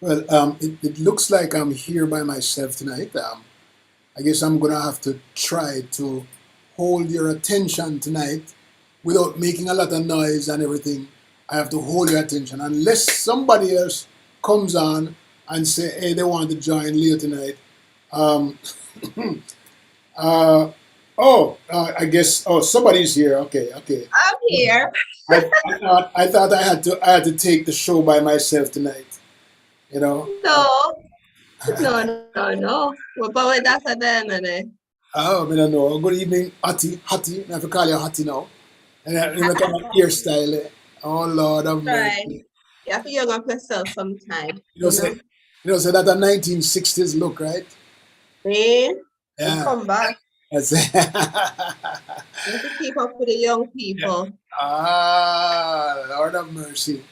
Well, it looks like I'm here by myself tonight. I guess I'm gonna have to try to hold your attention tonight without making a lot of noise and everything. I have to hold your attention unless somebody else comes on and say, "Hey, they want to join Leo tonight." Um, uh, I guess. Oh, somebody's here. Okay, okay. I'm here. I thought I had to take the show by myself tonight. You know. No, no. What about that at the end of the Oh, I don't know. Good evening, Hattie. I have to call you Hattie now. And you look at my hairstyle. Oh Lord have right? mercy. You have to young up yourself sometime, You know, say, that a 1960s look, right? Man, you Yeah. come back. That's You have to keep up with the young people. Lord have mercy.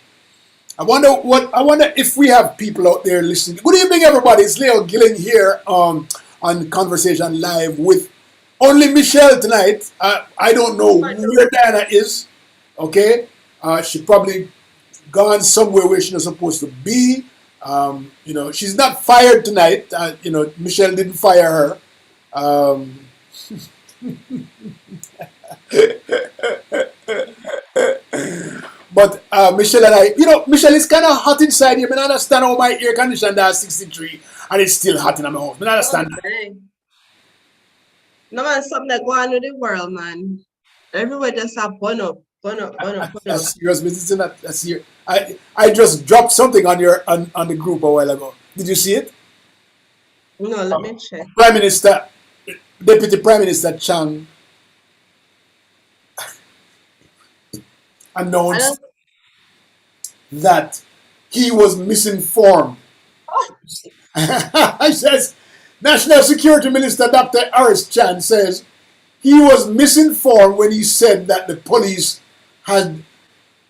I wonder if we have people out there listening. Good evening, everybody. It's Leo Gilling here on Conversation Live with only Michelle tonight. I don't know where Diana is. Okay, she probably gone somewhere where she's not supposed to be. She's not fired tonight. Michelle didn't fire her. Um, But Michelle and Michelle, it's kind of hot inside here. I don't understand how my air conditioner does 63 and it's still hot in my house. I don't understand that. Okay. No man, something that go on with the world, man. Everywhere just a burn up. That's serious business. That's serious. I just dropped something on the group a while ago. Did you see it? No, let me check. Prime Minister, Deputy Prime Minister Chang I announced don't. that he was misinformed. Oh, I says, National Security Minister Dr. Aris Chan says he was misinformed when he said that the police had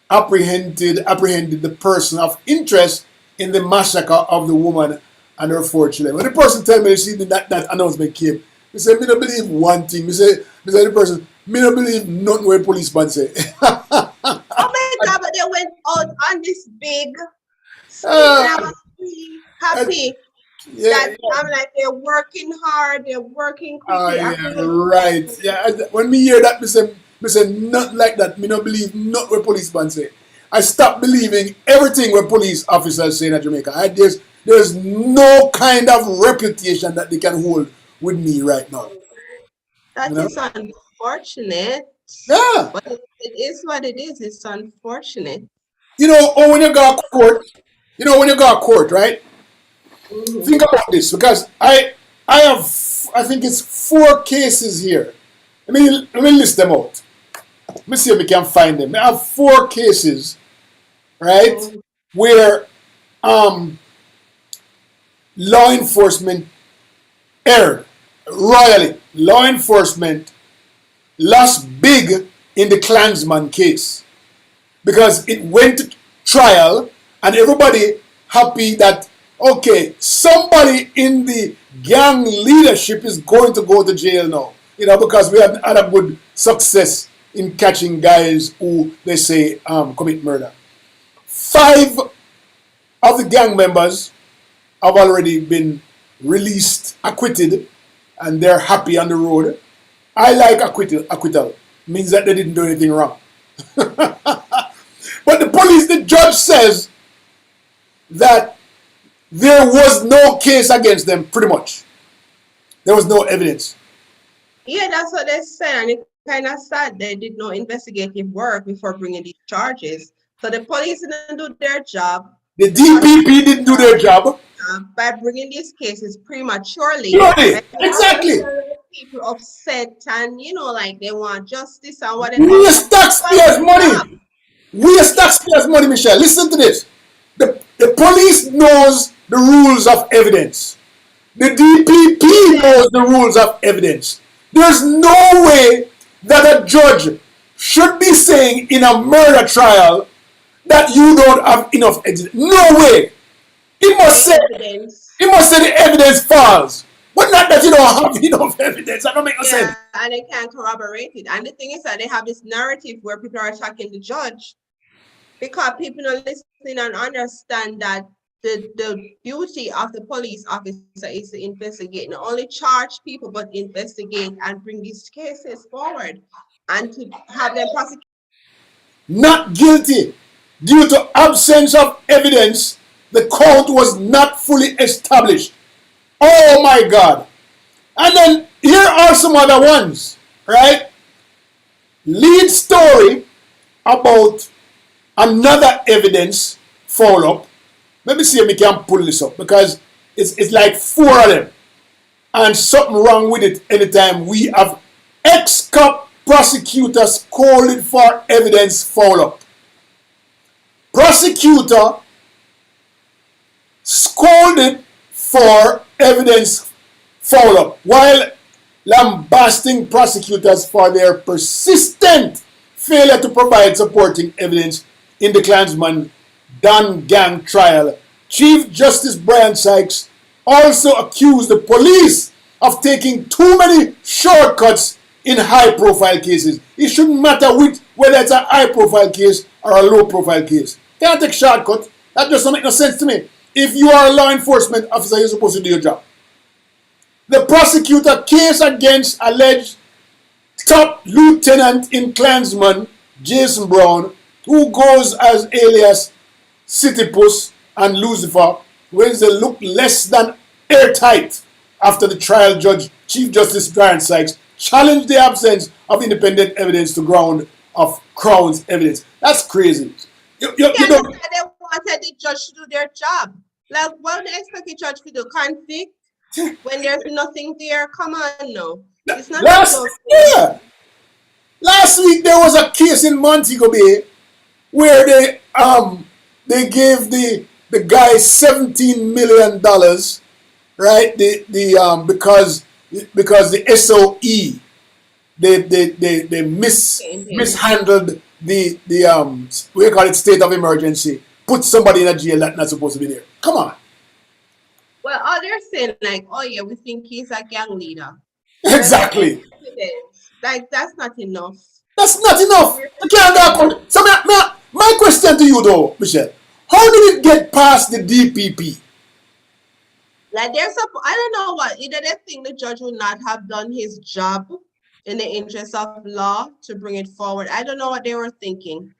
apprehended the person of interest in the massacre of the woman and her 4 children. When the person tell me see that announcement came, he said, "Me don't believe one thing." Me say the person, "Me don't believe nothing where policeman say." oh my God! But they went out on this big speech, and uh, I was really happy yeah, that I'm like they're working quickly. I yeah, feel right. Yeah, when me hear that, me say not like that. Me not believe not what policeman say. I stop believing everything what police officers say in Jamaica. There's no kind of reputation that they can hold with me right now. You that know? is unfortunate, Yeah. but it is what it is. It's unfortunate. Or when you go to court, when you go to court, right? Hmm. Think about this because I have I think it's 4 cases here. Let me list them out. Let me see if we can find them. I have 4 cases, right, Hmm. where um, law enforcement erred royally. Law enforcement lost big in the Klansman case because it went to trial and everybody happy that okay, somebody in the gang leadership is going to go to jail now. Because we have had a good success in catching guys who they say commit murder. 5 of the gang members have already been released, acquitted, and they're happy on the road. I like acquittal. Means that they didn't do anything wrong. But the judge says that there was no case against them, pretty much. There was no evidence. Yeah, that's what they said, and it kind of sad they did no investigative work before bringing these charges. So the police didn't do their job. The The prosecution DPP didn't do their job. by bringing these cases prematurely. Purely. And Exactly. people upset and like they want justice and whatever. We as But taxpayers' money. We as taxpayers' money, Michelle. Listen to this. The police knows the rules of evidence. The DPP knows the rules of evidence. There's no way that a judge should be saying in a murder trial that you don't have enough evidence. No way. He must the say evidence. the evidence falls. But not that you don't have enough evidence. That don't make no sense. Yeah, and they can't corroborate it. And the thing is that they have this narrative where people are attacking the judge because people are listening and understand that the duty of the police officer is to investigate, not only charge people, but investigate and bring these cases forward and to have them prosecuted. Not guilty. Due to absence of evidence, the count was not fully established. Oh my God. And then here are some other ones, right? Lead story about another evidence follow-up. Let me see if we can pull this up because it's like 4 of them. And something wrong with it anytime we have ex-cop prosecutors called for evidence follow-up. Prosecutor scolded for evidence follow-up while lambasting prosecutors for their persistent failure to provide supporting evidence in the Klansman Don Gang trial. Chief Justice Judge Sykes also accused the police of taking too many shortcuts in high-profile cases. It shouldn't matter whether it's a high-profile case or a low-profile case. Can't take shortcuts. That just doesn't make no sense to me. If you are a law enforcement officer, you're supposed to do your job. The prosecutor case against alleged top lieutenant in Klansman Jason Brown, who goes as alias Citypuss and Lucifer, Wednesday looked less than airtight after the trial judge, Chief Justice Judge Sykes, challenged the absence of independent evidence to ground of Crown's evidence. That's crazy. You know, They wanted the judge to do their job. Like, what do they expect the judge to do? Convict when there's nothing there? Come on, no. It's not Last week there was a case in Montego Bay where they gave the guy $17 million, right? Because the SOE they mishandled the we call it state of emergency, put somebody in a jail that's not supposed to be there. Come on. Well, all they're saying, like, oh yeah, we think he's a gang leader. Exactly. Like, that's not enough. That's not enough. You can't go. So my question to you though, Michelle, how did it get past the DPP? Like, I don't know what, either they think the judge would not have done his job in the interest of law to bring it forward. I don't know what they were thinking.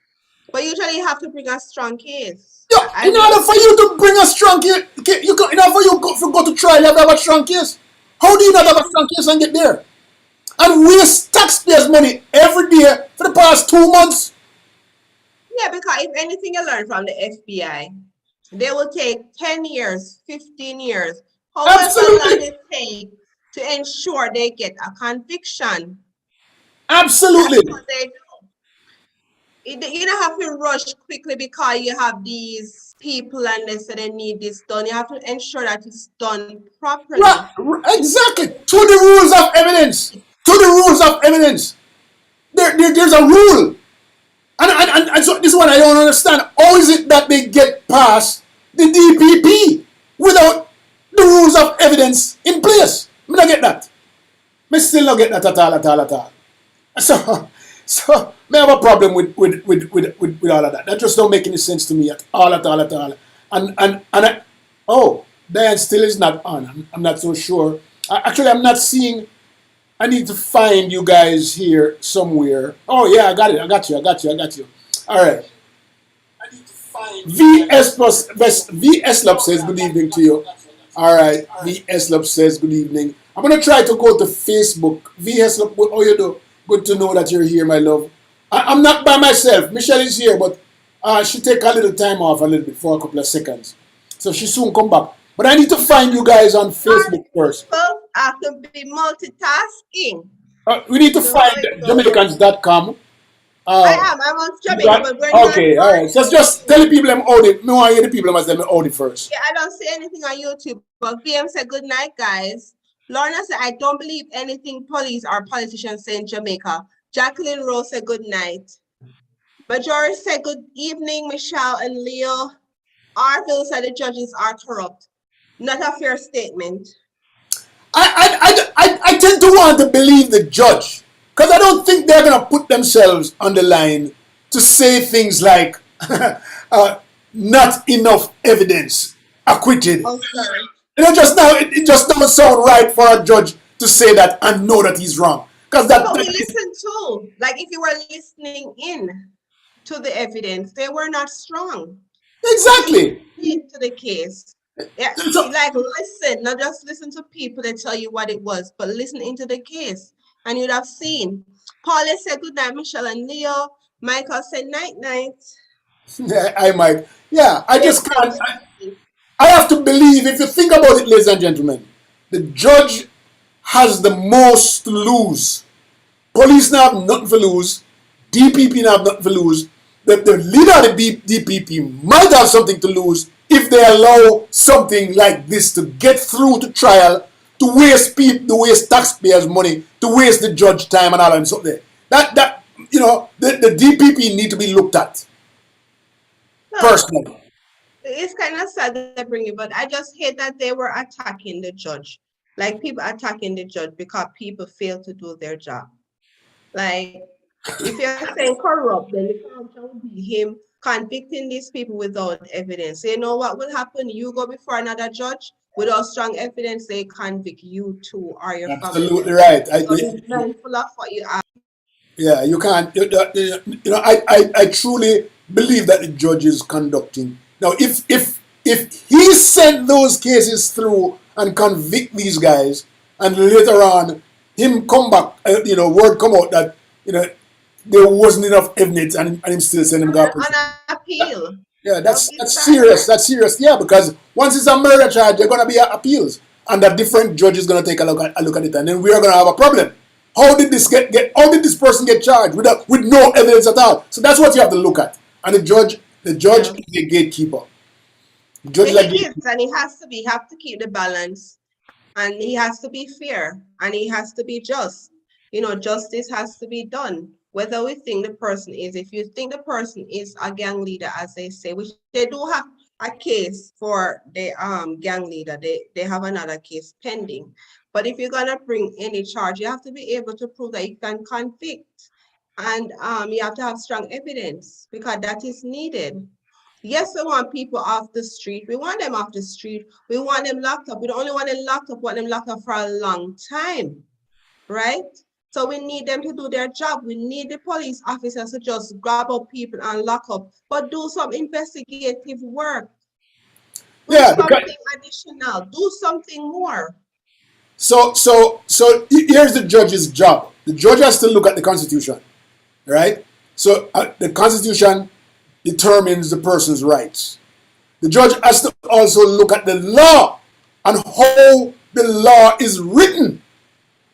But usually you have to bring a strong case. Yeah, in order for you to bring a strong case, in order for you to go to trial, you have to have a strong case. How do you not have a strong case and get there? And waste taxpayers' money every day for the past 2 months? Yeah, because if anything you learn from the FBI, they will take 10 years, 15 years, however long it takes to ensure they get a conviction. Absolutely. That's what they do. You don't have to rush quickly because you have these people and they say they need this done. You have to ensure that it's done properly. Right, exactly. To the rules of evidence. To the rules of evidence. There's a rule. And so this is what I don't understand. How is it that they get past the DPP without the rules of evidence in place? I don't get that. I still don't get that at all. So I have a problem with all of that. That just don't make any sense to me at all. And Diane still is not on. I'm not so sure. Actually, I'm not seeing. I need to find you guys here somewhere. Oh yeah, I got it. I got you. All right. I need to find VS Lop says good evening to you. All right. VS Lop says good evening. I'm gonna try to go to Facebook. VS Lop, how you do? Good to know that you're here, my love. I'm not by myself. Michelle is here, but she take a little time off a little bit for a couple of seconds. So she soon come back. But I need to find you guys on Facebook first. I have to be multitasking. We need to find Jamaicans.com. I'm on Jamaica, but we're okay, all right. So just tell the people I'm audit. No, I hear the people must tell me audit first. Yeah, I don't see anything on YouTube. But VM said good night, guys. Lorna said, I don't believe anything police or politicians say in Jamaica. Jacqueline Rose said good night. Majority said good evening, Michelle and Leo. Arville said the judges are corrupt. Not a fair statement. I tend to want to believe the judge because I don't think they're going to put themselves on the line to say things like not enough evidence acquitted. Oh, sorry. Just now, it just doesn't sound right for a judge to say that and know that he's wrong. Because Yeah, that, but we that is, listened too. Like if you were listening in to the evidence, they were not strong. exactly. Into the case. Yeah, So, like listen, not just listen to people that tell you what it was, but listen into the case. And you'd have seen. Paula said good night, Michelle and Leo. Michael said night night. yeah, I might. Yeah, I James just said can't. good night. I have to believe, if you think about it, ladies and gentlemen, the judge has the most to lose. Police now have nothing to lose. DPP now have nothing to lose. The leader of the DPP might have something to lose if they allow something like this to get through to trial, to waste people, to waste taxpayers' money, to waste the judge time and all and something. That the DPP need to be looked at No, personally. it's kind of sad that they bring it, but I just hate that they were attacking the judge. Like people attacking the judge because people fail to do their job. Like if you're saying corrupt, then the corruption would be him convicting these people without evidence. So you know what will happen? You go before another judge without strong evidence, they convict you too or your family Absolutely member. right. So be mindful of what you ask. Yeah, you can't. I truly believe that the judge is conducting. Now, if he sent those cases through and convict these guys, and later on him come back, word come out that there wasn't enough evidence, and him still send him to prison. On appeal. Yeah, That would that's be that's sad. serious. That's serious. Yeah, because once it's a murder charge, there are gonna be appeals, and a different judge is gonna take a look at it, and then we are gonna have a problem. How did this get? How did this person get charged with no evidence at all? So that's what you have to look at. And the judge Yeah. is a gatekeeper. The judge is a He is, gatekeeper. and he has to be. He have to keep the balance, and he has to be fair, and he has to be just. Justice has to be done. Whether we think the person is, if you think the person is a gang leader, as they say, which they do have a case for the gang leader, they have another case pending. But if you're gonna bring any charge, you have to be able to prove that you can convict, and you have to have strong evidence because that is needed. Yes, we want people off the street. We want them off the street. We want them locked up. We don't only want them locked up, we want them locked up for a long time, right? So we need them to do their job. We need the police officers to just grab up people and lock up, but do some investigative work. Do Yeah, because something additional. Do something more. so here's the judge's job. The judge has to look at the Constitution, right? So the Constitution determines the person's rights. The judge has to also look at the law and how the law is written.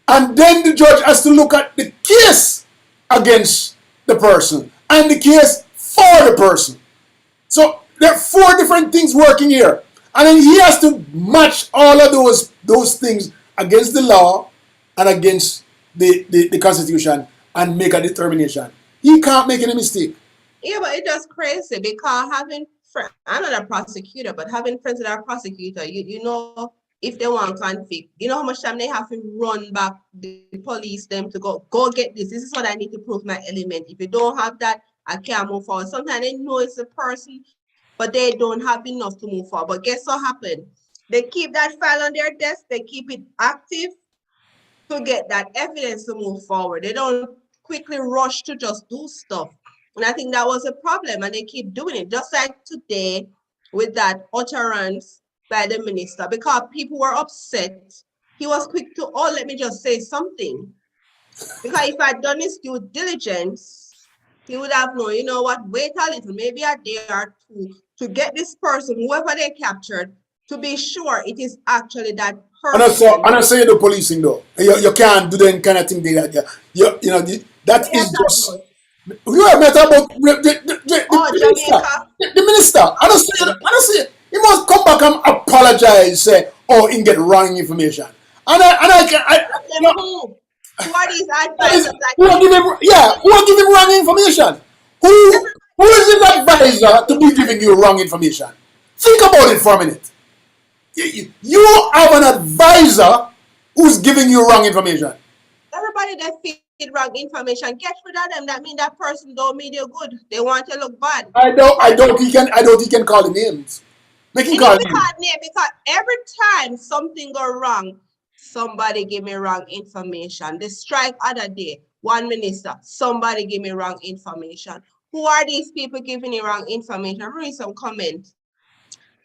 And then the judge has to look at the case against the person and the case for the person. So there are four different things working here. And then he has to match all of those things against the law and against the Constitution and make a determination. He can't make any mistake. Yeah, but it's just crazy because I'm not a prosecutor, but having friends that are prosecutor, you know, if they want conflict, you know how much time they have to run back the police them to go get this. This is what I need to prove my element. If you don't have that, I can't move forward. Sometimes they know it's a person, but they don't have enough to move forward. But guess what happened? They keep that file on their desk, they keep it active to get that evidence to move forward. They don't quickly rush to just do stuff. And I think that was a problem, and they keep doing it. Just like today with that utterance by the minister, because people were upset. He was quick to, oh, let me just say something. Because if I'd done his due diligence, he would have known, you know what, wait a little, maybe a day or two, to get this person, whoever they captured, to be sure it is actually that person. And I say the policing though. You can't do that kind of thing. That They is attack just. us. You are matter about the Oh, minister. Jamaica. The minister. Honestly, he must come back and apologize. Say, oh, he get wrong information. And I can. Them who are these That is, advisors like who are giving, yeah, who are giving wrong information? Who is his advisor to be giving you wrong information? Think about it for a minute. You have an advisor who's giving you wrong information. everybody that feed wrong information, get rid of them. That means that person don't mean you good. They want to look bad. I don't. I don't. He can call the names. Making call because every time something go wrong, somebody give me wrong information. The strike other day, one minister, somebody give me wrong information. Who are these people giving you wrong information? Read some comment.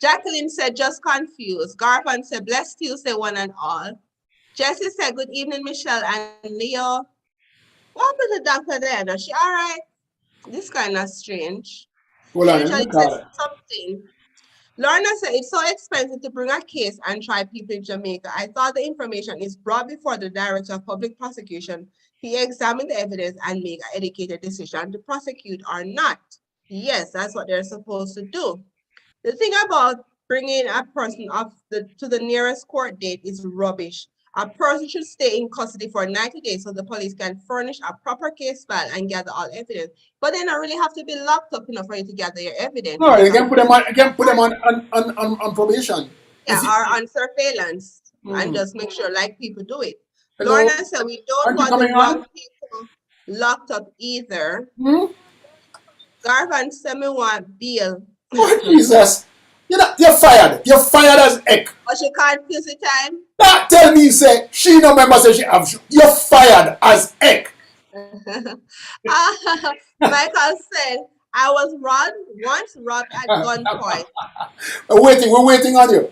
Jacqueline said, just confused. Garvan said, blessed Tuesday, one and all. Jessie said, good evening, Michelle and Leo. What happened to Dr. Diana? She all right? This kind of strange. Hold She on, usually says something. Lorna said, it's so expensive to bring a case and try people in Jamaica. I thought the information is brought before the Director of Public Prosecution. He examined the evidence and make an educated decision to prosecute or not. Yes, that's what they're supposed to do. The thing about bringing a person to the nearest court date is rubbish. A person should stay in custody for 90 days so the police can furnish a proper case file and gather all evidence. But they don't really have to be locked up enough for you to gather your evidence. No, you can put them on probation. Yeah, or on surveillance and just make sure like people do it. Lorna said we don't want the wrong people locked up either. Garvan said me want bail. Oh, Jesus. You're fired. You're fired as heck. But she can't fix the time. That tell me, say, she no member say she have. You're fired as heck. Michael said, I was once robbed at gunpoint. We're waiting on you.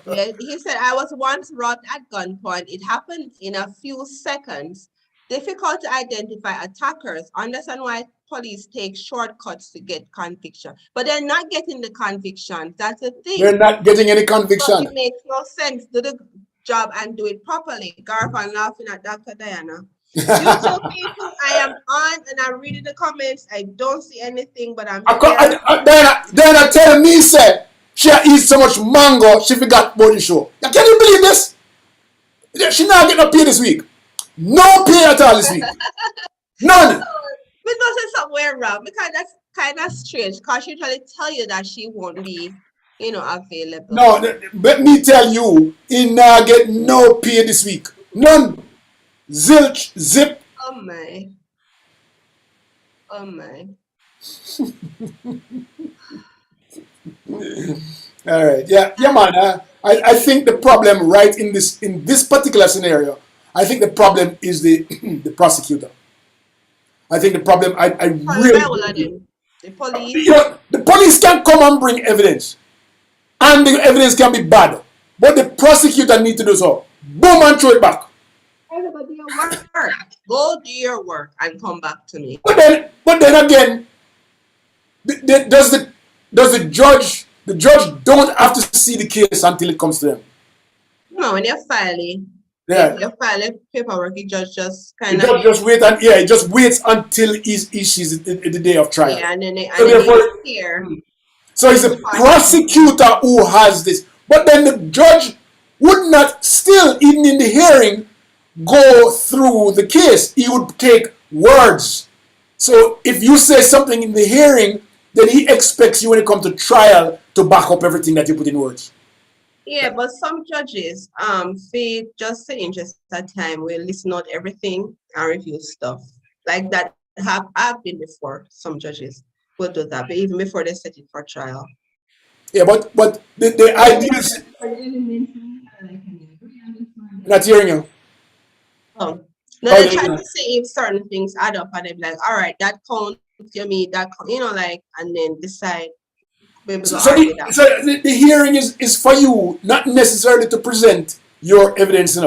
Yeah, he said, I was once robbed at gunpoint. It happened in a few seconds. Difficult to identify attackers. Understand why police take shortcuts to get conviction. But they're not getting the conviction. That's the thing. They're not getting any conviction. So it makes no sense. Do the job and do it properly. Garfan laughing at Dr. Diana. You two people, I am on and I'm reading the comments. I don't see anything, but I'm Diana tell me, say, she eat so much mango, she forgot about the show. Now, can you believe this? She not getting no pay this week. No pay at all this week. None. We know say somewhere wrong because that's kind of strange because she usually tell you that she won't be, available. No, let me tell you, he not get no pay this week. None. Zilch, zip. Oh my. Oh my. All right. Yeah, man. I think the problem right in this particular scenario, I think the problem is the prosecutor. I think the problem I really the police. The police can come and bring evidence. And the evidence can be bad. But the prosecutor need to do so. Boom and throw it back. Everybody do your work. Go do your work and come back to me. But then again, does the judge don't have to see the case until it comes to them? No, when you're filing, you're filing paperwork, the judge just kind of he just waits until he sees the day of trial. Yeah, and then here. So it's the prosecutor who has this. But then the judge would not still, even in the hearing, go through the case. He would take words. So if you say something in the hearing, then he expects you when it comes to trial to back up everything that you put in words. Yeah, but some judges, for just the interest of time, will listen out everything and review stuff. Like that I've been before. Some judges will do that, but even before they set it for trial. Yeah, but the idea is not hearing you. Oh, no, they try to see if certain things add up, and they're like, all right, that counts, you mean that, and then decide. So the hearing is for you, not necessarily to present your evidence,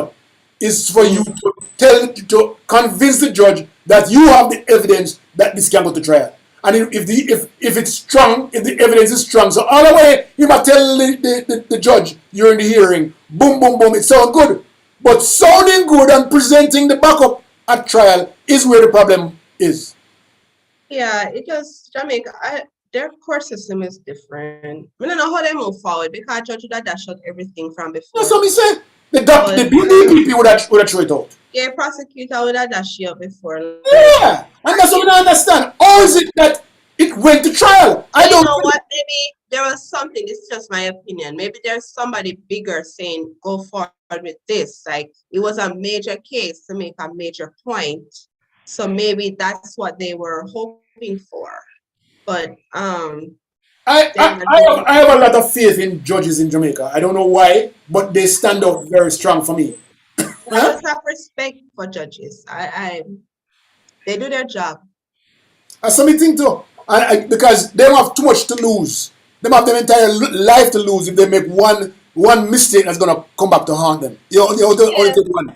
It's for you to convince the judge that you have the evidence that this can go to trial. And if it's strong, if the evidence is strong, so all the way you might tell the judge you're in the hearing, boom, boom, boom, it sounds good. But sounding good and presenting the backup at trial is where the problem is. Yeah, it just Jamaica. Their court system is different. I don't know how they move forward because judge would have dashed out everything from before. That's what we say. The BDP would have thrown it out. Yeah, prosecutor would have dashed you out before. Yeah, and that's what we don't understand. How is it that it went to trial? I don't know what. Maybe there was something. This is just my opinion. Maybe there's somebody bigger saying go forward with this. Like it was a major case to make a major point. So maybe that's what they were hoping for. But Then I have a lot of faith in judges in Jamaica. I don't know why, but they stand out very strong for me. I Huh? just have respect for judges. They do their job. That's something too. Because they don't have too much to lose. They have their entire life to lose if they make one mistake that's gonna come back to haunt them. You only Yeah, take one.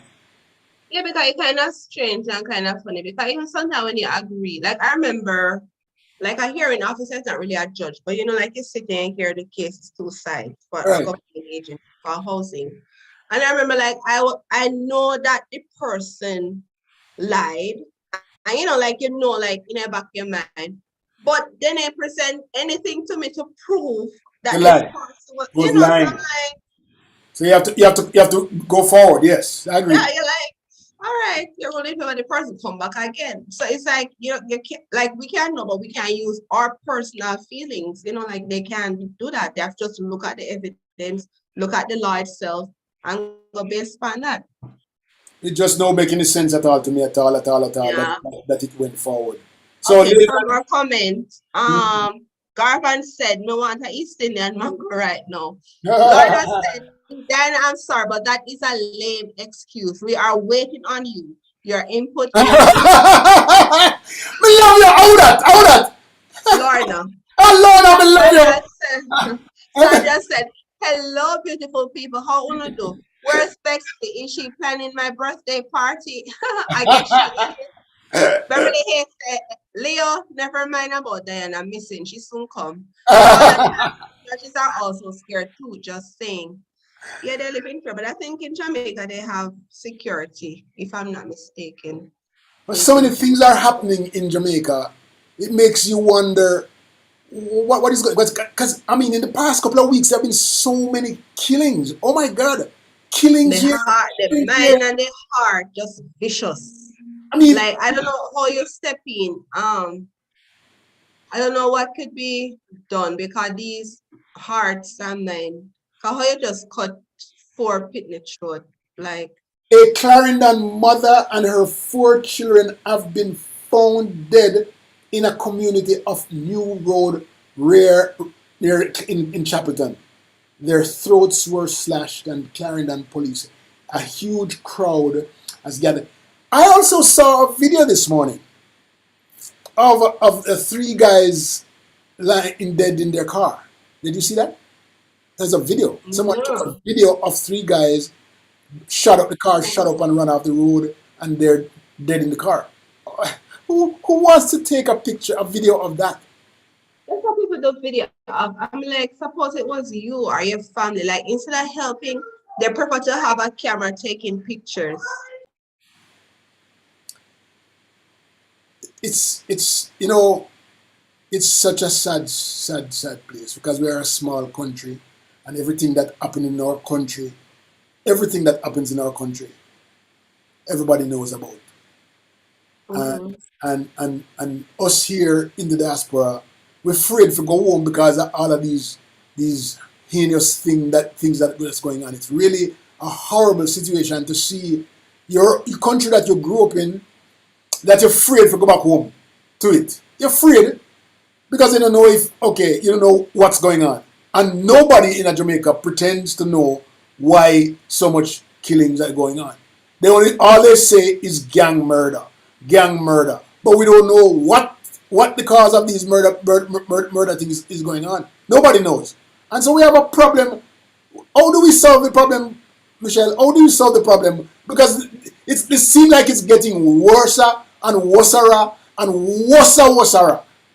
yeah, because it's kind of strange and kind of funny. Because even sometimes when you agree, like I remember, like a hearing officer is not really a judge, but like you sit there and hear the cases two sides for a Right. government agent for housing. And I remember, like I know that the person lied, and like in the back of your mind, but then they present anything to me to prove The that this lie person was, was so I'm lying. like, So you have to go forward. Yes, I yeah, agree. you're like, all right, you're rolling for the person come back again. So it's like you can't, like, we can't know, but we can use our personal feelings. Like they can do that. They have just to look at the evidence, look at the law itself, and go based on that. It just don't make any sense at all to me at all Yeah. that it went forward. So, Okay, ladies some more comments. and Garvan said, "No want a East Indian mango right now." Lorna me said, "Dan, I'm sorry, but that is a lame excuse. We are waiting on you. Your input is love you. How that? Lorna." Oh Lord, I Sandra love said, you. Sandra said, "Hello, beautiful people. How will you do? Where's Bexley? Is she planning my birthday party? I guess she is." Beverly Hayes said, "Leo, never mind about Diana missing. She soon come." Lorna judges are also scared too, just saying. Yeah, they live in fear, but I think in Jamaica they have security, if I'm not mistaken. So Mm-hmm. many things are happening in Jamaica. It makes you wonder what is going. Because I mean, in the past couple of weeks, there have been so many killings. Oh my God, The killings here, heart, the killings there. mind and the heart, just vicious. I mean, Like, I don't know how you step in. I don't know what could be done because these hearts and mind, how you just cut four picnic throat. Like, a Clarendon mother and her 4 children have been found dead in a community of New Road, rare near in Chapelton. Their throats were slashed, and Clarendon police, a huge crowd, has gathered. I also saw a video this morning of the 3 guys lying dead in their car. Did you see that? There's a video. Someone took a no. video of 3 guys shut up the car, shut up and run off the road, and they're dead in the car. Who wants to take a video of that? That's what people do video of. I'm like, suppose it was you or your family. Like, instead of helping, they prefer to have a camera taking pictures. It's such a sad place because we are a small country, and everything that happens in our country, everybody knows about. Mm-hmm. And us here in the diaspora, we're afraid to go home because of all of these heinous things that's going on. It's really a horrible situation to see your country that you grew up in, that you're afraid to go back home to it. You're afraid because you don't know you don't know what's going on. And nobody in Jamaica pretends to know why so much killings are going on. All they say is gang murder. But we don't know what the cause of these murder things is going on. Nobody knows. And so we have a problem. How do we solve the problem, Michelle? How do we solve the problem? Because it seems like it's getting worse and worse and worse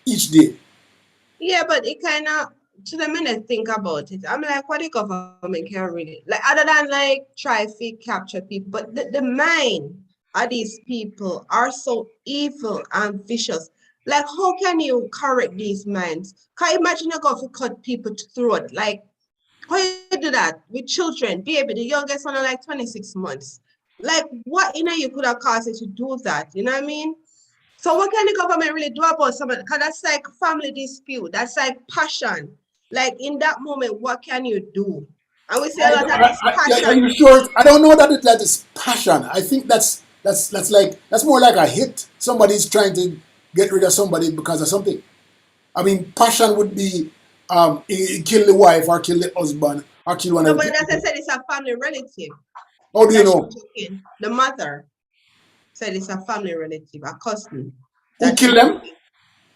each day. Yeah, but it kind of, to the minute, think about it. I'm like, what the government can really, like, other than like try to capture people, but the mind of these people are so evil and vicious. Like, how can you correct these minds? Can you imagine you go to cut people throat? Like, how you do that with children, baby, the youngest one are like 26 months. Like, what you could have caused it to do that? You know what I mean? So what can the government really do about something? Because that's like family dispute. That's like passion. Like in that moment, what can you do? And we see a lot of this Are passion. you sure? I don't know that is passion. I think that's more like a hit. Somebody's trying to get rid of somebody because of something. I mean, passion would be he kill the wife or kill the husband or kill one No, of but the as I people. said, it's a family relative How do you that she know? took in. The mother said it's a family relative, a cousin Who that she killed took them? in.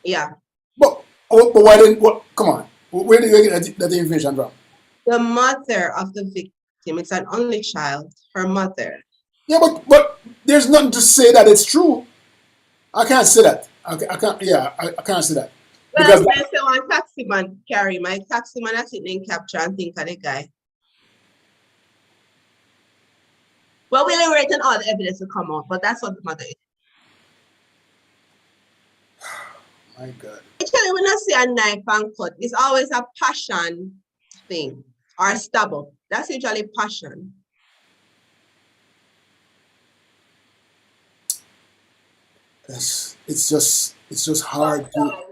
Yeah. But why didn't? What? Come on. Where did you get that information from? The mother of the victim, it's an only child, her mother. Yeah, but there's nothing to say that it's true. I can't say that. I can't. Yeah, I can't say that Well, because I say one taxi man carry my taxi man I sit in capture and think of the guy. Well, we're waiting all the evidence to come out, but that's what the mother is. my God. Actually, when I see a knife and cut, it's always a passion thing or stubble. That's usually passion. It's just hard to.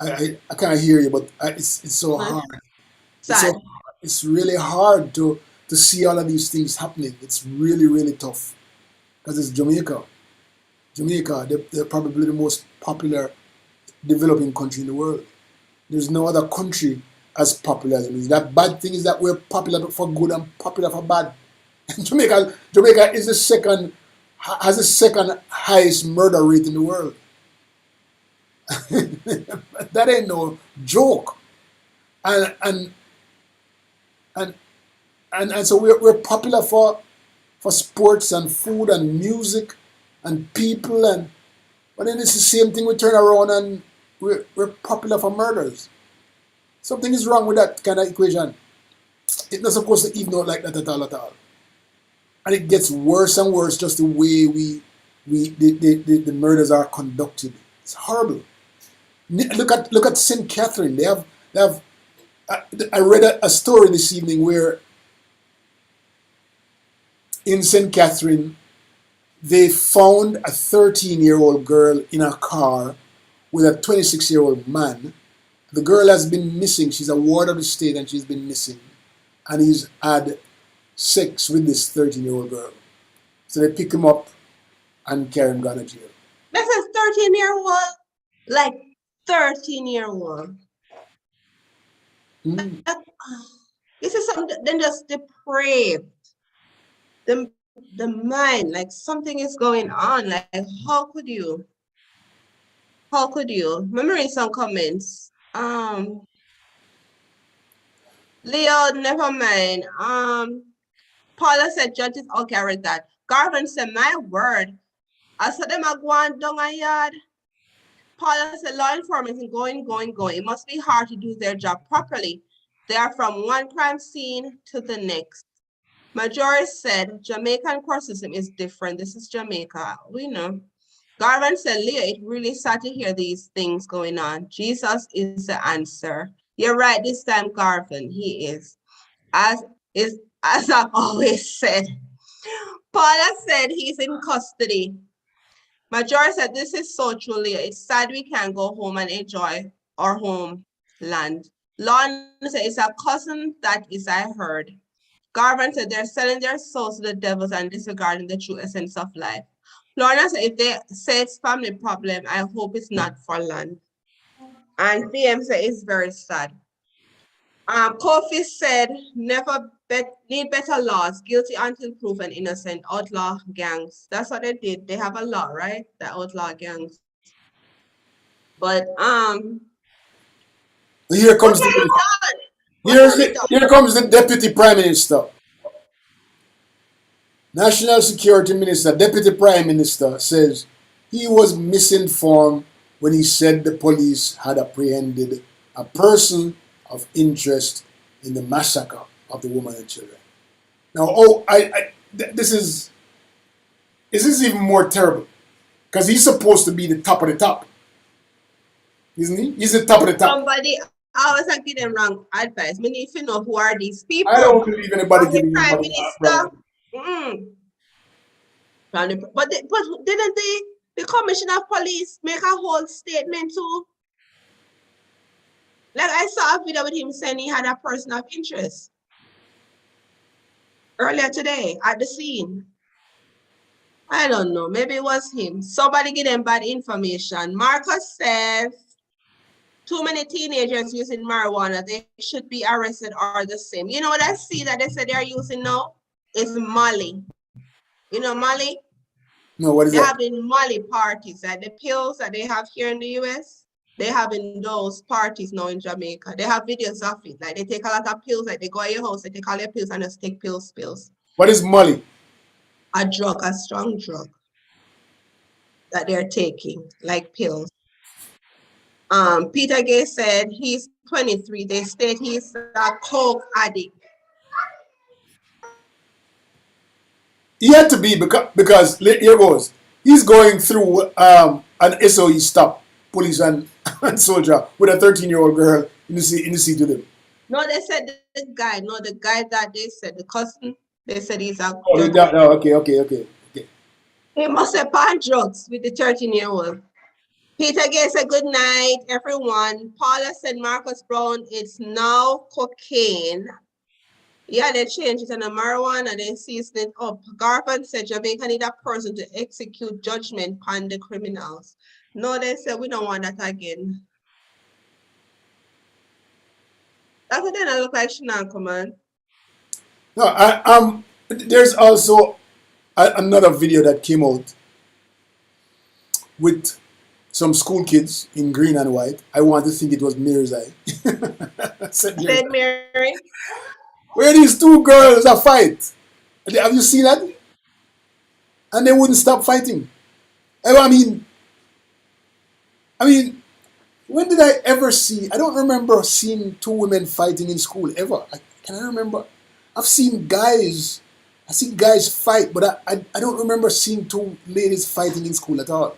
I can't hear you, but it's so hard. It's so Sad. it's really hard to see all of these things happening. It's really tough because it's Jamaica. Jamaica, they're probably the most popular developing country in the world. There's no other country as popular as it is. That bad thing is that we're popular for good and popular for bad. Jamaica is the second has the second highest murder rate in the world. That ain't no joke. And and and and so we're popular for sports and food and music and people and but then it's the same thing we turn around and we're popular for murders. Something is wrong with that kind of equation. It's not supposed to even out like that at all. And it gets worse and worse just the way the murders are conducted. It's horrible. Look at St. Catherine. They have I read a story this evening where in St. Catherine they found a 13-year-old girl in a car with a 26-year-old man. The girl has been missing. She's a ward of the state and she's been missing. And he's had sex with this 13-year-old girl. So they pick him up and carry him down to jail. This is 13-year-old, like 13-year-old. Mm. This is something then just depraved. The mind, like something is going on. Like how could you? How could you? Remember in some comments. Leo, never mind. Paula said judges all carry that. Garvin said, my word. I saw them a going down a yard. Paula said law enforcement is going. It must be hard to do their job properly. They are from one crime scene to the next. Majority said Jamaican court system is different. This is Jamaica. We know. Garvin said, Leah, it really sad to hear these things going on. Jesus is the answer. You're right this time, Garvin. He is. As I've always said. Paula said he's in custody. Majority said this is so true, Leah. It's sad we can't go home and enjoy our homeland. Lon said it's a cousin that is I heard. Garvin said they're selling their souls to the devils and disregarding the true essence of life. Lorna said if they say it's family problem, I hope it's not for land. And PM said it's very sad. Kofi said never need better laws, guilty until proven innocent, outlaw gangs. That's what they did. They have a law, right? The outlaw gangs. But here comes here comes the deputy prime minister. National Security Minister, Deputy Prime Minister says he was misinformed when he said the police had apprehended a person of interest in the massacre of the women and children. Now, this is even more terrible because he's supposed to be the top of the top, isn't he? He's the top of the top. Somebody always give them wrong advice. I need to know who are these people. I don't believe anybody giving him Prime Minister. But didn't the commissioner of police make a whole statement too? Like I saw a video with him saying he had a person of interest earlier today at the scene. I don't know. Maybe it was him. Somebody get them bad information. Marcus says too many teenagers using marijuana. They should be arrested or the same. You know what I see that they said they're using now? Is Molly. You know Molly? No, what is They're that? having Molly parties. Like the pills that they have here in the US, they're having those parties now in Jamaica. They have videos of it. Like they take a lot of pills, like they go at your house, they take all your pills and just take pills. What is Molly? A drug, a strong drug that they're taking, like pills. Peter Gay said he's 23. They state he's a coke addict. He had to be because here goes. He's going through an SOE stop, police and, and soldier with a 13-year-old girl in the seat with him. No, they said the guy that they said, the cousin, they said he's a Okay. he must have banned drugs with the 13-year-old. Peter Gay said, good night, everyone. Paula said, Marcus Brown, it's now cocaine. Yeah, they changed it to the marijuana, they seasoned it up. Garfan said, Jamaica need a person to execute judgment on the criminals. No, they said, we don't want that again. That's what they look like, Shananko, man. No, there's also another video that came out with some school kids in green and white. I want to think it was Mary's Eye. Said Mary. Where these two girls are fight. Have you seen that? And they wouldn't stop fighting. I mean, when did I ever see? I don't remember seeing two women fighting in school ever. Can I remember? I've seen guys. I see guys fight, but I don't remember seeing two ladies fighting in school at all.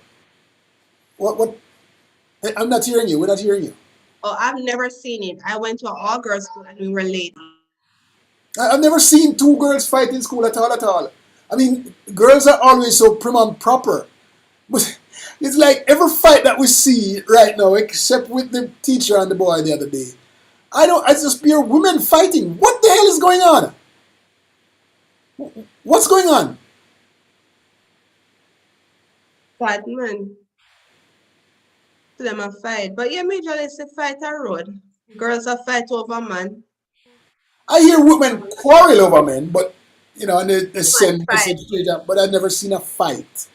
What? I'm not hearing you. We're not hearing you. Oh, I've never seen it. I went to an all-girls school and we were ladies. I've never seen two girls fight in school at all. I mean, girls are always so prim and proper. But it's like every fight that we see right now, except with the teacher and the boy the other day, I just hear women fighting. What the hell is going on? What's going on? Bad man. Them a fight. But yeah, majorly it's a fight a road. Girls are fight over man. I hear women quarrel over men, but and they send message to each other, but I've never seen a fight.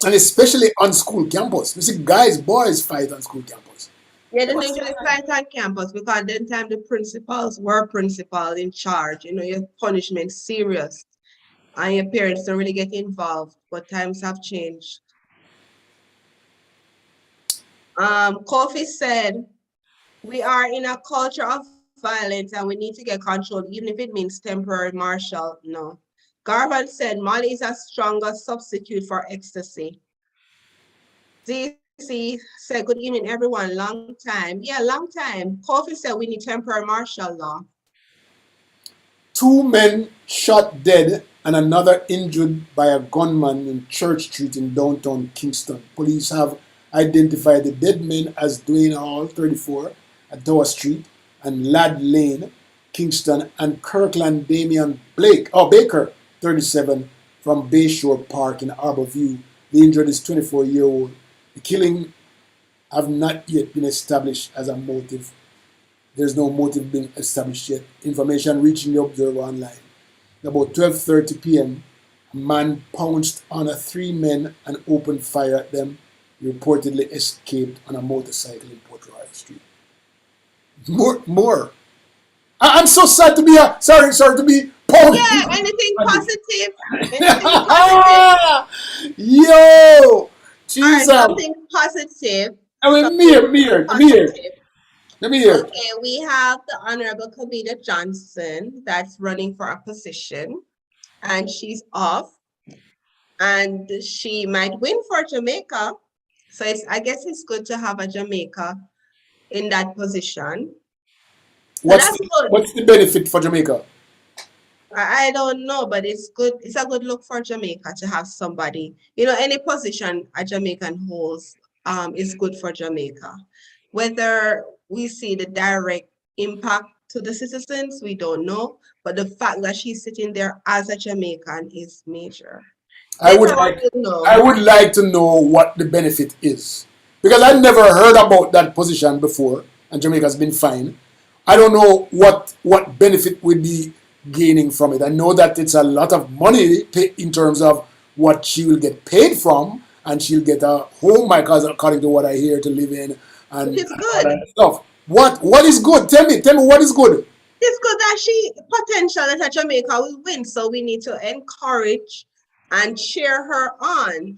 And especially on school campus. You see guys, boys fight on school campus. Yeah, they usually fight on campus because then time the principals were principal in charge. Your punishment serious. And your parents don't really get involved, but times have changed. Kofi said, we are in a culture of violence and we need to get control, even if it means temporary martial. No. Garvan said, Molly is a stronger substitute for ecstasy. ZC said, good evening, everyone. Long time. Yeah, long time. Kofi said, we need temporary martial law. 2 men shot dead and another injured by a gunman in Church Street in downtown Kingston. Police have identified the dead men as Dwayne Hall, 34, at Dower Street, and Lad Lane, Kingston, and Kirkland Damian Baker, 37, from Bayshore Park in Arborview. The injured is 24-year-old. The killing have not yet been established as a motive. There's no motive being established yet. Information reaching the Observer Online. About 12:30 p.m., a man pounced on 3 men and opened fire at them. He reportedly escaped on a motorcycle in Port Royal Street. More. I'm so sad to be sorry to be pounced. Yeah, anything positive? Anything positive? Yo, Jesus. Something positive. Let me hear. Okay, we have the Honorable Kamina Johnson that's running for a position, and she's off, and she might win for Jamaica. So I guess it's good to have a Jamaica in that position. What's the benefit for Jamaica? I don't know, but it's good. It's a good look for Jamaica to have somebody. Any position a Jamaican holds is good for Jamaica. Whether we see the direct impact to the citizens, we don't know. But the fact that she's sitting there as a Jamaican is major. I would like to know what the benefit is. because I never heard about that position before, and Jamaica's been fine. I don't know what benefit we'd be gaining from it. I know that it's a lot of money in terms of what she will get paid from, and she'll get a home, because according to what I hear, to live in, and It's all good. that stuff. What is good? Tell me what is good. It's good that she potential that Jamaica will win, so we need to encourage and cheer her on.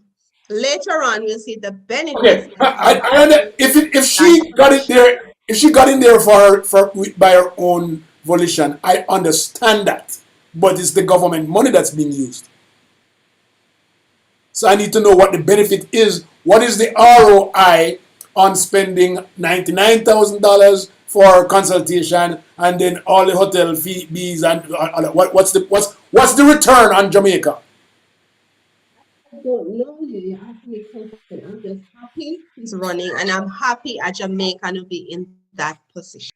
Later on, we'll see the benefits Okay, of if that she got it position. there, if she got in there for by her own volition, I understand that. But it's the government money that's being used. So I need to know what the benefit is. What is the ROI on spending $99,000 for consultation, and then all the hotel fees, and what's the return on Jamaica? I don't know you. You asked me a question. I'm just happy he's running, and I'm happy a Jamaican will be in that position.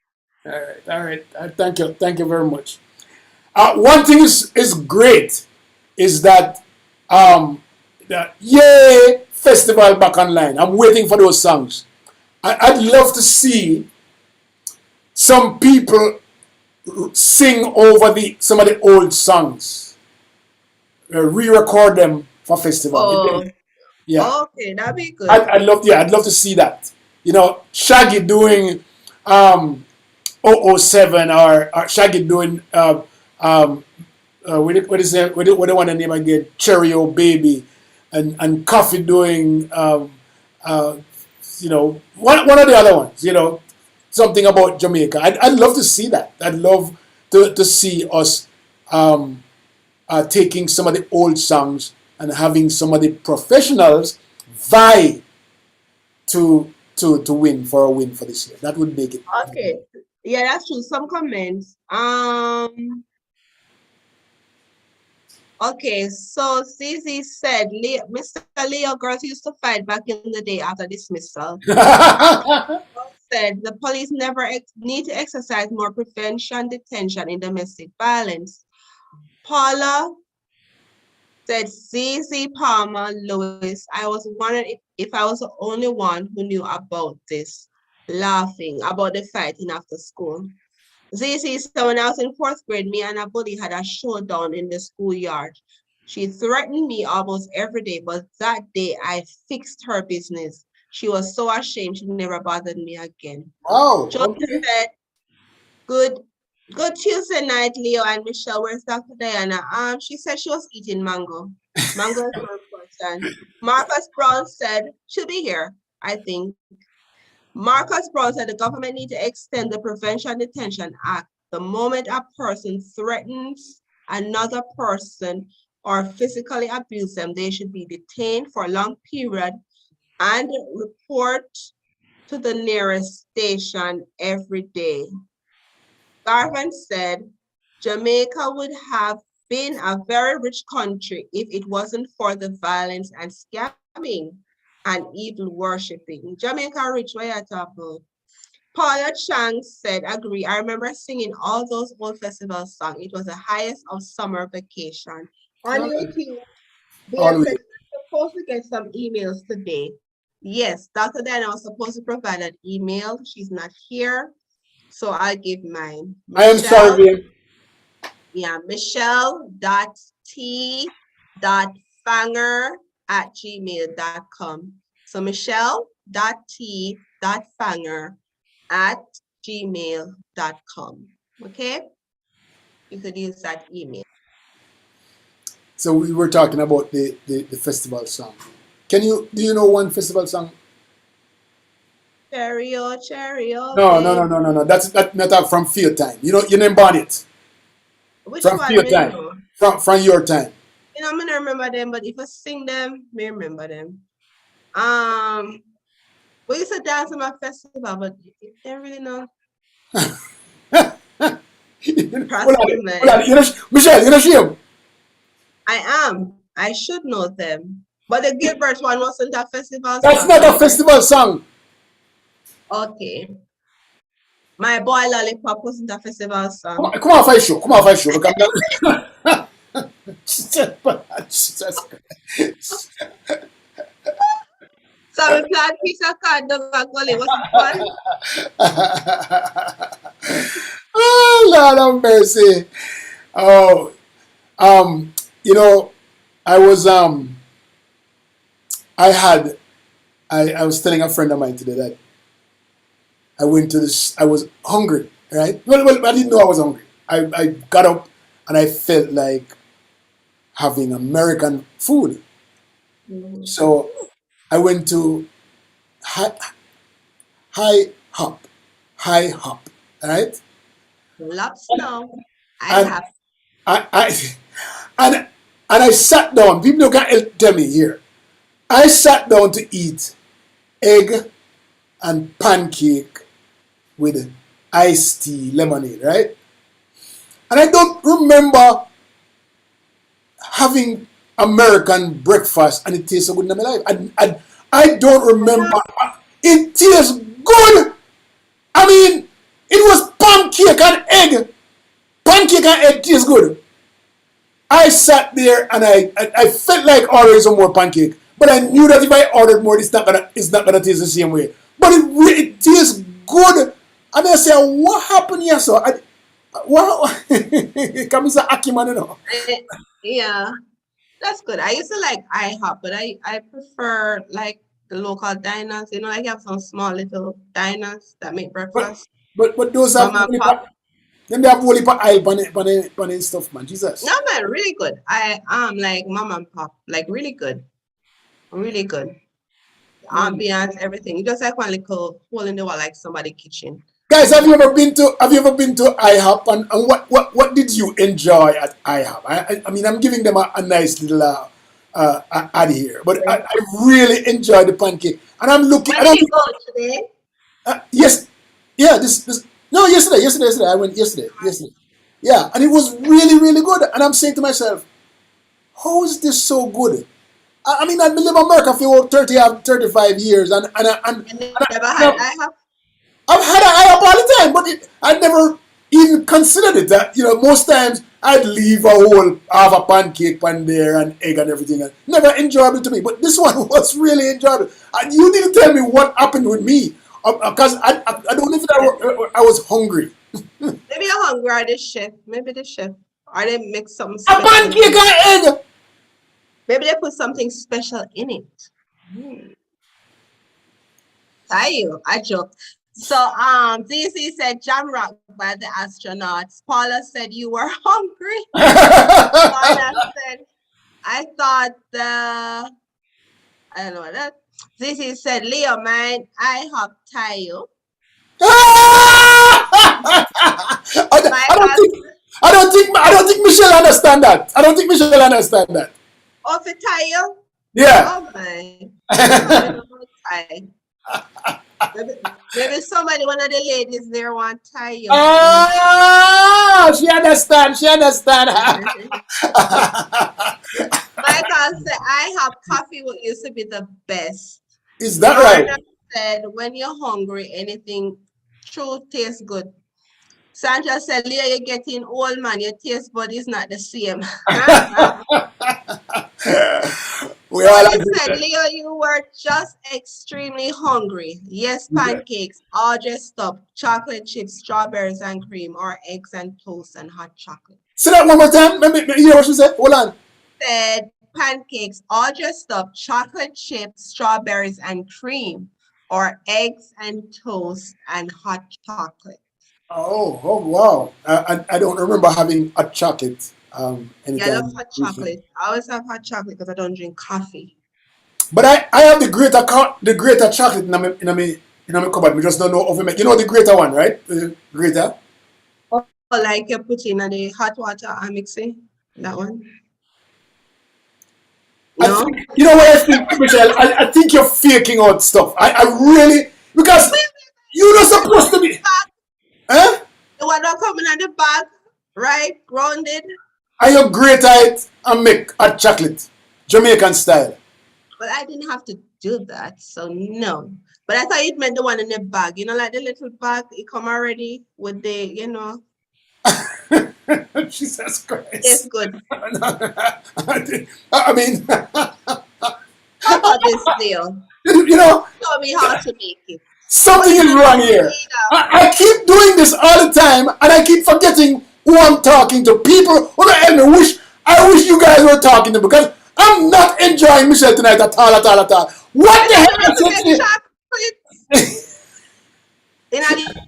All right. Thank you very much. One thing is great is that the Yay Festival back online. I'm waiting for those songs. I'd love to see some people sing over some of the old songs, re-record them for festival. Oh, Yeah, okay, that'd be good. I'd love to see that. You know, Shaggy doing um, 007, or Shaggy doing what is it? What do they want to name again? Cherry O Baby, and Coffee doing uh, one of the other ones. Something about Jamaica. I'd love to see that. I'd love to see us taking some of the old songs and having some of the professionals vie to win for a win for this year. That would make it. Okay, yeah, that's true. Some comments. Okay, so CZ said, Mr. Leo, girls used to fight back in the day after dismissal. Said the police never need to exercise more prevention detention in domestic violence. Paula said, CZ Palmer Lewis, I was wondering if I was the only one who knew about this, laughing about the fighting after school. ZC said, when I was in 4th grade, me and a bully had a showdown in the schoolyard. She threatened me almost every day, but that day I fixed her business. She was so ashamed she never bothered me again. Oh, Joseph okay. said, good Tuesday night, Leo and Michelle. Where's Dr. Diana? She said she was eating mango. Mango is very important. Marcus Brown said she'll be here, I think. Marcus Brown said the government need to extend the Prevention Detention Act. The moment a person threatens another person or physically abuse them, they should be detained for a long period and report to the nearest station every day. Garvin said Jamaica would have been a very rich country if it wasn't for the violence and scamming and evil worshipping. Jamaica rich, what you talking about? Paula Chang said, agree. I remember singing all those old festival songs. It was the highest of summer vacation. On YouTube, BM said, I'm supposed to get some emails today. Yes, Dr. Diana was supposed to provide an email. She's not here, so I'll give mine. I am sorry. Yeah, michelle.t.fanger@gmail.com. So michelle.t.fanger@gmail.com. Okay? You could use that email. So we were talking about the festival song. Do you know one festival song? Cherry, oh, No. That's not from Field Time. You name Bonnet. Which From one? Field Time. From your time. I'm gonna remember them, but if I sing them, I remember them. We used to dance in my festival, but they really know. Michelle, you know shame. I am. I should know them. But the Gilbert one wasn't a festival song. That's not a festival song. Okay. My Boy Lollipop wasn't a festival song. Come on, fight show. So we plant piece of card dog a gully. What's it fun? Oh, Lord have mercy. Oh, you know, I was I was telling a friend of mine today that I went to this. I was hungry, right? Well, I didn't know I was hungry. I got up and I felt like having American food. So I went to High, high Hop, High Hop, right? Lots now. I And have. I and and I sat down. People can tell me here. I sat down to eat egg and pancake with iced tea, lemonade, right? And I don't remember having American breakfast and it tastes so good in my life. I don't remember. It tastes good. I mean, it was pancake and egg. Pancake and egg tastes good. I sat there and I felt like ordering some more pancake, but I knew that if I ordered more, it's not gonna taste the same way. But it tastes good. And I say, what happened here? So wow, come Mr. Akiman, you know. Yeah, that's good. I used to like IHOP, but I prefer like the local diners. You know, like you have some small little diners that make But breakfast. but those have Mama and only pop. then they have only aisle bunny stuff, man. No, Jesus. man, really good. I like mama and pop, like really good, really good. The Mm. ambiance, everything. You just like one little hole in the wall, like somebody kitchen. Guys, have you ever been to IHOP and what did you enjoy at IHOP? I mean I'm giving them a nice little ad here, but I really enjoyed the pancake. And I'm looking. Where I did don't you go today? yes, yeah. This no yesterday. I went yesterday. Yeah, and it was really good. And I'm saying to myself, how is this so good? I mean, I've been living in America for 35 years, And never had IHOP? I've had an eye up all the time, but I never even considered it. That most times I'd leave a whole half a pancake pan there and egg and everything, and never enjoyable to me. But this one was really enjoyable. And you didn't tell me what happened with me, because I don't even I was hungry. Maybe you're hungry or the chef. Maybe the chef. Or they make something A special in pancake it. and egg. Maybe they put something special in it. I joke. So DC said jam rock by the astronauts. Paula said you were hungry. Paula said I thought I don't know what that. DC said Leo man, I have tie you. I don't think Michelle understand that. I don't think Michelle understand that. Off a tie you? Yeah. Oh my. Maybe somebody, one of the ladies there want tie you. Oh, she understand. She understand. Michael said, I have coffee what used to be the best. Is that Lorna right? said, when you're hungry, anything true tastes good. Sandra said, Leah, you're getting old, man. Your taste bud is not the same. We all Somebody agree. said, Leo, you were just extremely hungry. Yes, pancakes, all dressed up, chocolate chips, strawberries and cream, or eggs and toast and hot chocolate. Say that one more time. Let me hear what she said. Hold on. Said pancakes, all dressed up, chocolate chips, strawberries and cream, or eggs and toast and hot chocolate. Oh wow. I don't remember having a chocolate Yeah, I anytime love hot recently. chocolate. I always have hot chocolate because I don't drink coffee. But I have the greater chocolate in my cupboard. We just don't know of it. You know the greater one, right? The greater. Or like you put in the hot water and mix it. That one. I No? think you know what I think, Michelle. I think you're faking out stuff. I really because you're not supposed to be. Huh? The one that coming in the bag, right? Grounded. I you grate it and make hot chocolate, Jamaican style. But I didn't have to do that, so no. But I thought you meant the one in the bag. You know, like the little bag, it come already with the, Jesus it's Christ. good. I mean, How about this, Leo? You know, Show me how to make it. something is wrong here. I keep doing this all the time, and I keep forgetting who I'm talking to. People who don't help me. I wish you guys were talking to, because I'm not enjoying Michelle tonight at all, at all, at all. What the hell is it?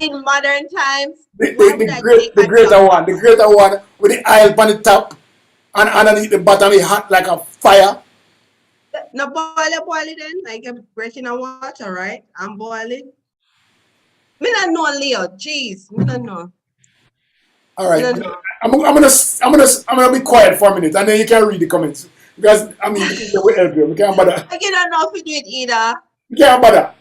In modern times, The greater one, with the oil on the top and underneath the bottom is hot like a fire. No, boil it then, like you're breaking a water, right? And boil it. Me not know, Leo. Jeez, me not know. All right, I'm gonna be quiet for a minute, and then you can read the comments, because I mean they will help you. We can't bother. I cannot know if you do it either. We can't bother.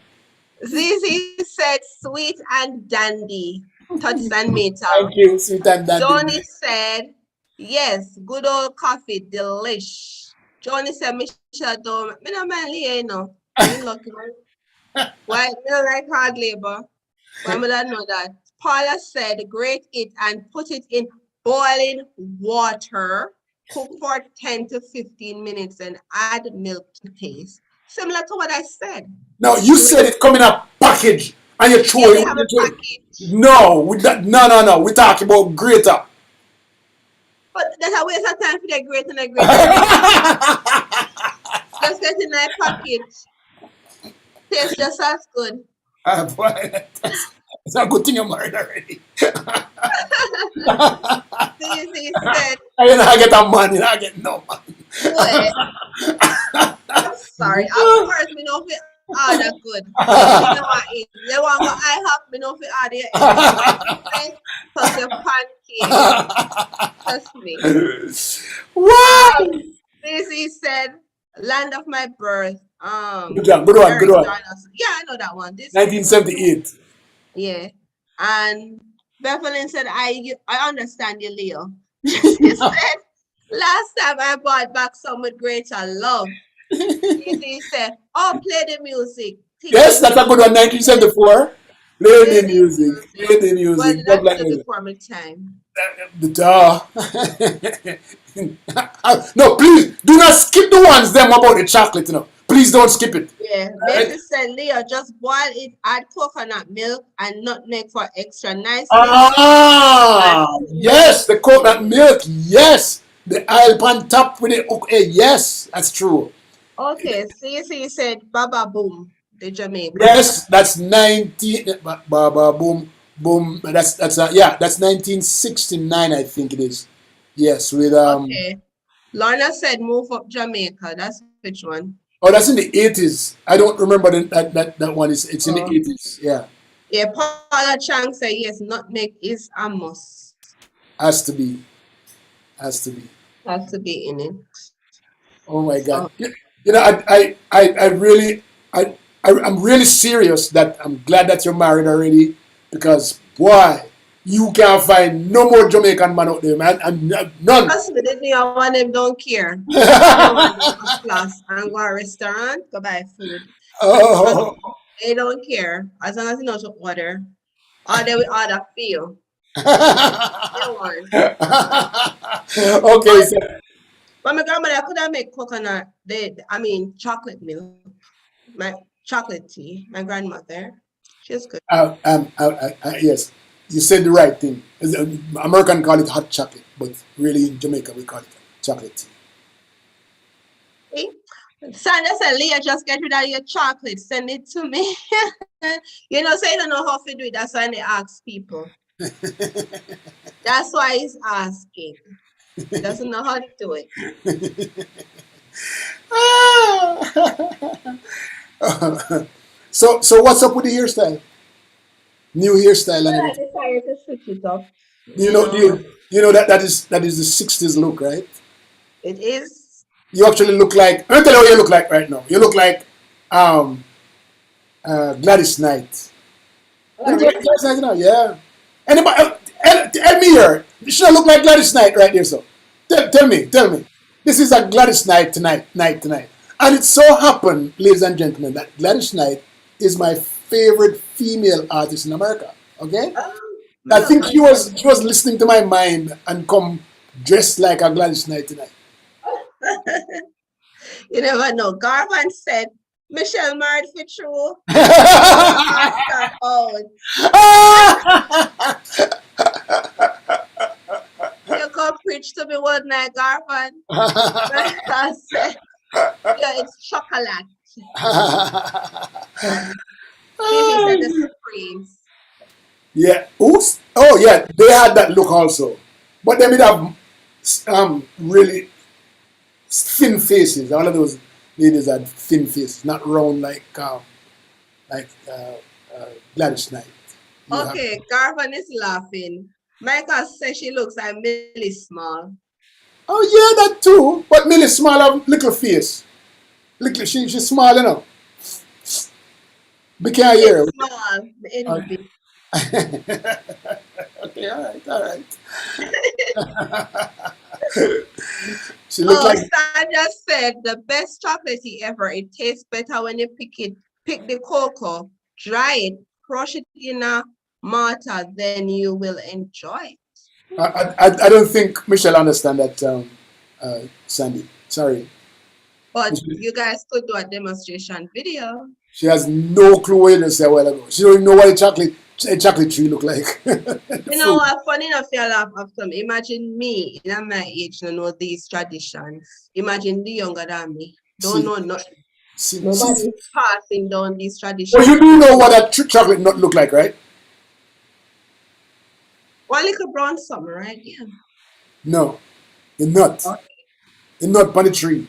Zizi said sweet and dandy. Touch and meter. Thank you, sweet and dandy. Johnny said yes, good old coffee, delish. Johnny said Michelle don't. Me no man Leo, no. Me lucky man. Why? Me don't like hard labor. Why would I know that? Paula said, grate it and put it in boiling water. Cook for 10 to 15 minutes and add milk to taste. Similar to what I said. No, you said it come in a package and you throw Yeah, it. they have a package. No, no. We're talking about grater. But that's a waste of time for the grate and the grate. Just get in that package. Tastes just as good. Boy, that's a good thing you're married already. He said, you're not get a man, you're not getting no man. I'm sorry. Of course, me know if it order good. You know what it is. They want to I have me know if it order your plus your pancake. Trust me. What? He said, land of my birth. Good one. Yeah, I know that one. This 1978. Yeah. And Beverly said, I understand you, Leo. She said, last time I bought back some with greater love. He said, oh, play the music. Yes, that's a good one. 1974. Play the music. Play the music. But that's before my time. No, please do not skip the ones them about the chocolate, you know. Please don't skip it. Yeah, Bessie said, Leo, just boil it, add coconut milk and nutmeg for extra nice. Yes, the coconut milk. Yes, the oil on top with it. Okay, yes, that's true. Okay, see, said Baba Boom, the Jamaican. Yes, that's 19. Baba Boom. That's 1969, I think it is. Yes, with Okay. Lorna said move up Jamaica. That's which one? Oh, that's in the 80s. I don't remember that one. It's in the 80s. Yeah. Yeah, Paula Chang said yes, nutmeg is a must. Has to be in it. Oh my God. You know, I'm really serious that I'm glad that you're married already, because boy, you can't find no more Jamaican man out there, man. And none. One of them don't care. Class and go to a restaurant, go buy food. Oh. They don't care as long as you know to order. Or they will order for you. Okay, so. But my grandmother could have made coconut. Chocolate milk. My chocolate tea. My grandmother, she's good. Yes, you said the right thing. American call it hot chocolate, but really in Jamaica we call it chocolate tea. See? Sandra said, Leah, just get rid of your chocolate. Send it to me. So you don't know how to do it. That's why they ask people. That's why he's asking. He doesn't know how to do it. So what's up with the hairstyle? New hairstyle and everything. I decided to switch it up. You know that is the 60s look, right? It is. You actually look like, let me tell you what you look like right now. You look like Gladys Knight. Oh, really? Gladys Knight now, yeah. Anybody help me here. You should look like Gladys Knight right there, so. Tell me. This is a Gladys Knight tonight. And it so happened, ladies and gentlemen, that Gladys Knight is my favorite female artist in America. Okay? I think she was listening to my mind and come dressed like a Gladys Knight tonight. You never know. Garvan said, Michelle married for true. Master out. You go preach to me one night, Garvan. I said, yeah, it's chocolate. Fifi said the Supremes. Yeah. Oops. Oh, yeah. They had that look also, but they did have really thin faces. All of those ladies had thin faces, not round like Gladys Knight. You have. Okay, Garvan is laughing. Michael says she looks like Millie Small. Oh yeah, that too. But Millie small have little face. Little, she's small enough. We can't hear her. It's small. Okay. Okay, all right. She looked Oh, like Sandra said the best chocolatey ever. It tastes better when you pick the cocoa, dry it, crush it in a mortar, then you will enjoy it. I don't think Michelle understand that, Sandy. Sorry. But you guys could do a demonstration video. She has no clue what you just said a while ago. She don't even know what a chocolate tree look like. You know what? Funny enough, you laugh after me. Imagine me in my age, you know these traditions. Imagine the younger than me. Don't know nothing. Nobody's passing down these traditions. Well, you do know what a chocolate nut look like, right? One little brown summer, right? Yeah. No, the nut. Okay. The nut on the tree.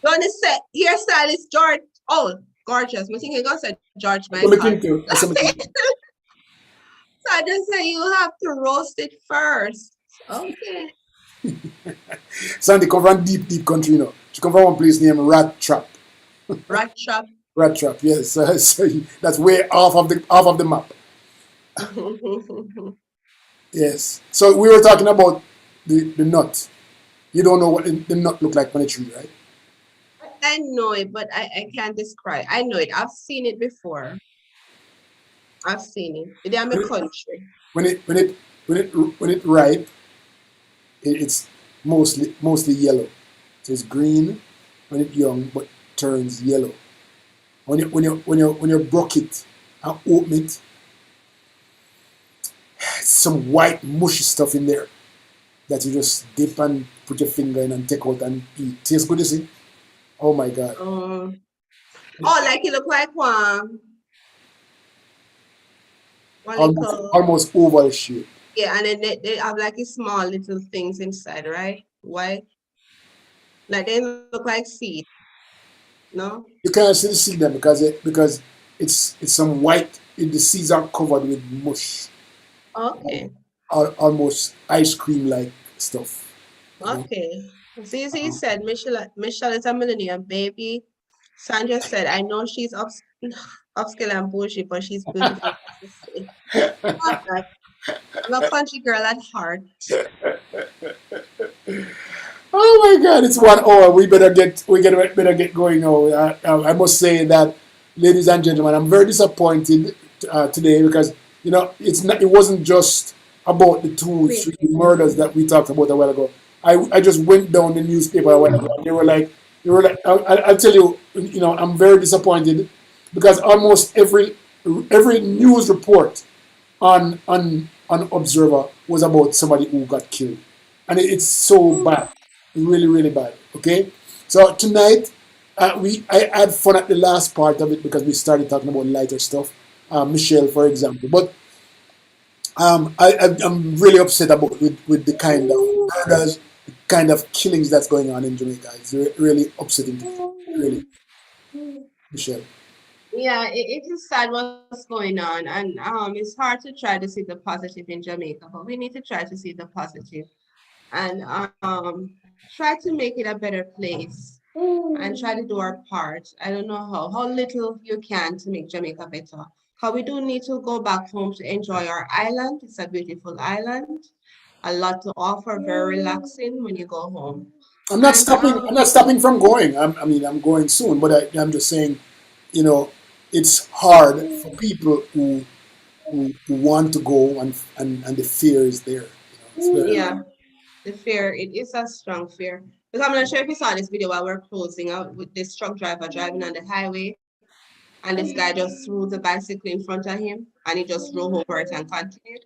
Don't say hairstylist George. Oh, gorgeous. I think he got said George What me Michael. think too. That's what me think. So I just say you have to roast it first. Okay. Sandy come from deep country, you know. She come from one place named Rat Trap. Rat trap. Rat Trap, yes. So that's way off of the map. Yes. So we were talking about the nut. You don't know what the nut look like on a tree, right? I know it, but I can't describe. I know it. I've seen it before. I've seen it. It's in my country. When it ripe, it's mostly yellow. So it's green when it's young, but turns yellow. When you broke it and open it, some white mushy stuff in there that you just dip and put your finger in and take out and eat. Tastes good, you see? Oh my God. Oh, like it look like one little. Almost oval shape. Yeah, and then they have like a small little things inside, right? White. Like they look like seed. No? You can't see the seed there because it's some white. The seeds are covered with mush, Okay. almost ice cream like stuff. You know? Okay. Zizi said Michelle is a millennium baby. Sandra said, I know she's upscale and bougie, but she's beautiful. I'm a country girl at heart. Oh my God! It's 1 hour. Better get going now. I must say that, ladies and gentlemen, I'm very disappointed today because it wasn't just about the 2 3 murders that we talked about a while ago. I just went down the newspaper a while ago. And they were like, I'll tell you, I'm very disappointed because almost every news report on Observer was about somebody who got killed, and it's so bad, really really bad. Okay, so tonight I had fun at the last part of it because we started talking about lighter stuff, Michelle, for example. But I'm really upset about with the kind of murders, the kind of killings that's going on in Jamaica. It's really upsetting to me, really, Michelle. Yeah, it is sad what's going on, and it's hard to try to see the positive in Jamaica, but we need to try to see the positive and try to make it a better place and try to do our part. I don't know how little you can to make Jamaica better. How we do need to go back home to enjoy our island. It's a beautiful island, a lot to offer, very relaxing when you go home. I'm not And stopping. I'm not stopping from going. I'm going soon, but I'm just saying, you know, it's hard for people who want to go and the fear is there. It's very, yeah, the fear, it is a strong fear. Because I'm not sure if you saw this video while we're closing out with this truck driver driving on the highway, and this guy just threw the bicycle in front of him, and he just drove over it and continued.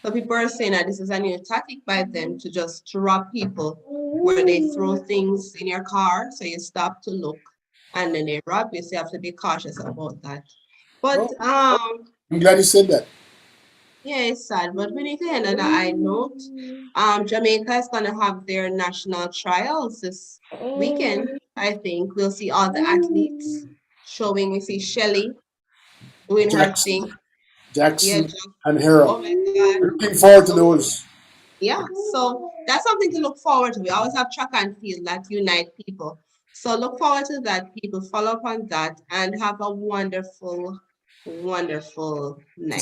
So people are saying that this is a new tactic by them to just drop people, where they throw things in your car, so you stop to look, and then they rob you. So you have to be cautious about that. But I'm glad you said that. yeah, it's sad. But we need to end on a high note. Jamaica is gonna have their national trials this weekend. I think we'll see all the athletes showing. We see Shelly doing her Jackson, thing. Yeah, Jackson, just, and Hera. oh my God. Looking forward to those. Yeah, so that's something to look forward to. We always have track and field that unite people. So look forward to that, people. Follow up on that and have a wonderful, wonderful night.